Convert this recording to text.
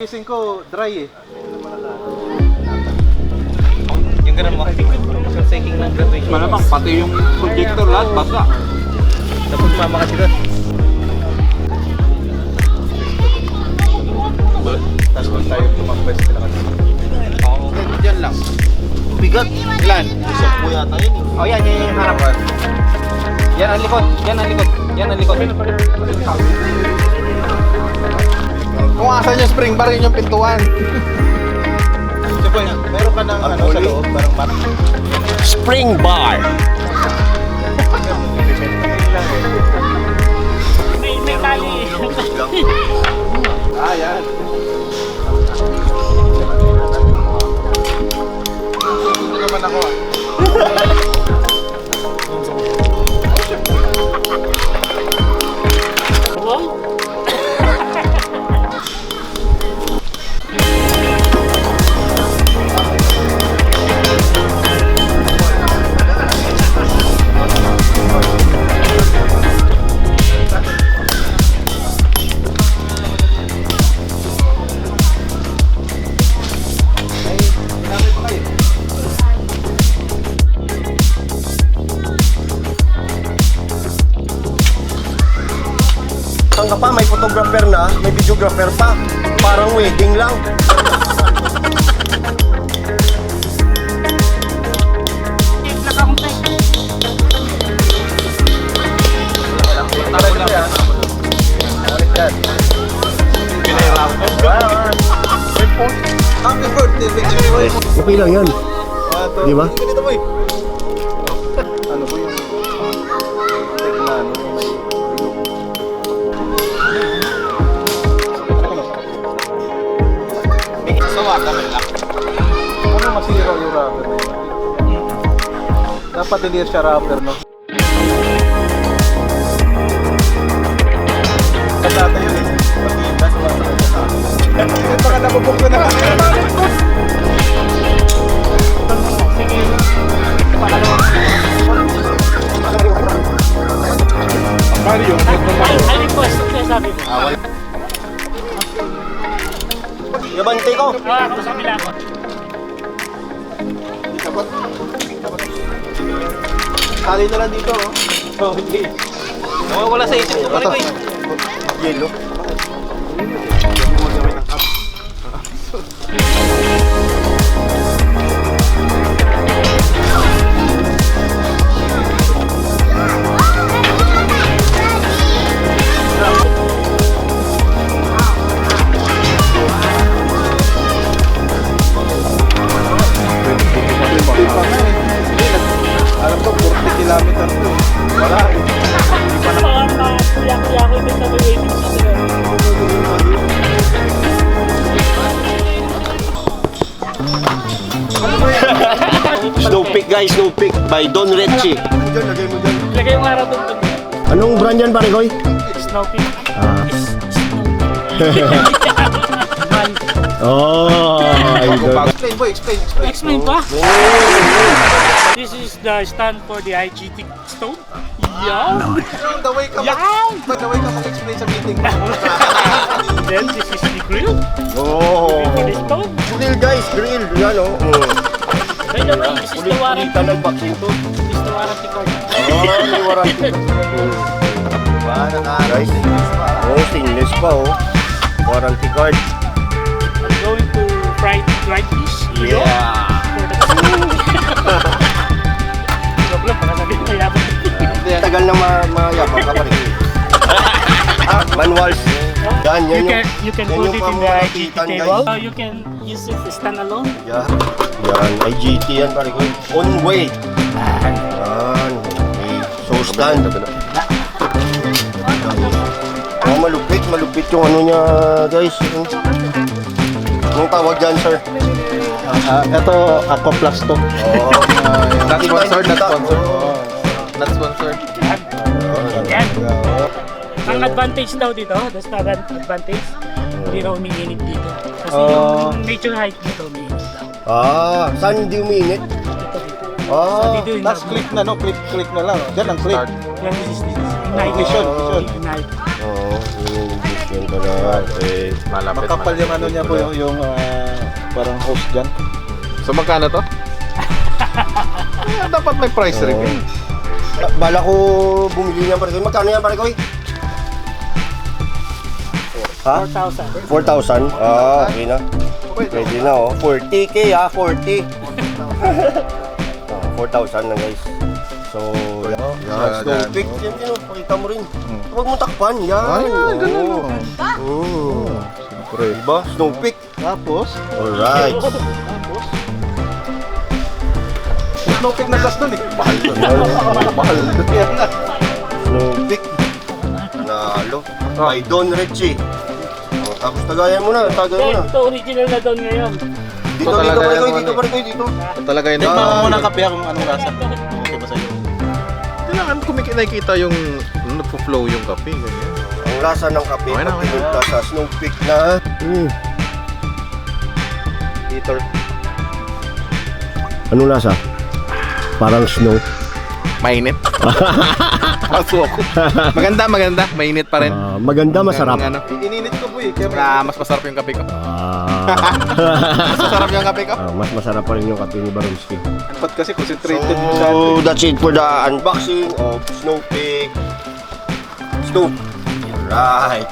Gising ko, dry eh. Yung ganun mo, taking ng graduation. Malamang pati yung projector lahat basa. Tapos mama kasi doon. Tapos kung tayo tumag-quest sila kasi. Oo. Diyan lang. Bigat. Ilan? Isang po yata yun eh. Oh yan, yan yung harap. Yan ang likod, yan ang likod, yan ang likod. Kung asan yung spring bar, yun yung pintuan. Siyempre, meron ka ng ano sa loob, parang Spring Bar. May tali. Ah, yan. Hindi naman ako ah. Saan ka pa? May photographer na, may videographer pa. Parang wedding lang. Happy birthday, Victory. Okay lang yan. Di ba? Ganito mo eh. Ano ba yung... Tekman, yung may... Sawa kami lang. Ano masira yung rubber na yun? Dapat hindi siya rubber, no? Sa data yun eh. Pag-iindas, baka nabubog ko na lang. Mario, I request, sabi ko. Gabante ko. Ako sa kabila ko. Tali na lang dito, oh. Oh, hindi. Nawawala sa isip ko pare ko eh. Yellow. Alam ko, 40 kilometer to. Wala eh. Kuya ko din sa waiting siya. Snow Peak guys, Snow Peak by Don Recci. Lagay yung araw doon. Anong brand yan pare koy? Snow Peak. Oh, Explain boy, explain. Explain pa? This is the stand for the IGT stone. Yeah. The way ka the way ka mag-explain sa meeting mo. Then this is the grill Oh. for the stone. Grill guys, grill. Yan oh. By the way, this is the warranty. This is the warranty card. Oh, may warranty. Guys, oh, stainless pa oh. Warranty card. I'm going to fry fish. Yeah. Problem, baka sabihin ko yabang. Tagal na mayabang ka pa rin. Manuals. Yan, yan You can yan put yung it in the pamumulitan, IGT guys. table. You can use it stand alone. Yan. Yan, IGT yan pare ko. On way. Yan. Okay. So stand. Oh, malupit yung ano niya guys. Anong tawag dyan sir? Ito, Aqua Plus to. Oh. Not sponsored, not sponsored. Not sponsored. Yan. Ang advantage daw dito, that's the advantage. Hindi raw umiinit dito. Kasi yung nature height dito umiinit daw. Saan hindi umiinit? So dito yung Tapos click na, no? Click na lang. Diyan ang click. Yan, this is Ignition. ignite. Oo. Yan pala, okay. Malapit. Makapal yung ano niya po, yung parang hose dyan. So magkano to? Dapat may price review. Bala ko bumili niyan pare ko. Magkano yan pare ko? Ha? 4,000. 4,000? Ah, okay na. Pwede na oh. 40k ah, 40. 4,000 na guys. So, yan. Snow peak. Yan din oh. Pakita mo rin. Huwag mo takpan. Yan. Oo. Siyempre. Diba? Snow peak. Tapos, Alright. snow peak na gas doon eh. Mahal to. Mahal doon yan nga. Snow peak. Nalo. By Don Richie. Oh, tapos tagayan mo na. Tagayan mo na. Ito, original na doon ngayon. Dito, talaga dito pare ko. yung Dito ano pare ko. Dito. Ito talaga yun. Tignan mo muna kape kung anong lasa. Okay ba sa'yo? Kailangan nakikita yung nagpo-flow yung kape. Ganyan. Ang lasa ng kape. Okay na, okay na. Pag nasa Snow peak na. Heater. Anong lasa? Parang snow. Mainit. Paso ako. Maganda. Mainit pa rin. Maganda, masarap. Ano, Ininit ko po eh. Kaya na mas masarap yung kape ko. Mas Masarap yung kape ko. mas masarap pa rin yung kape ni Barumski. dapat kasi concentrated masyado. So, that's it for the unboxing of Snow Peak. Snow. Alright.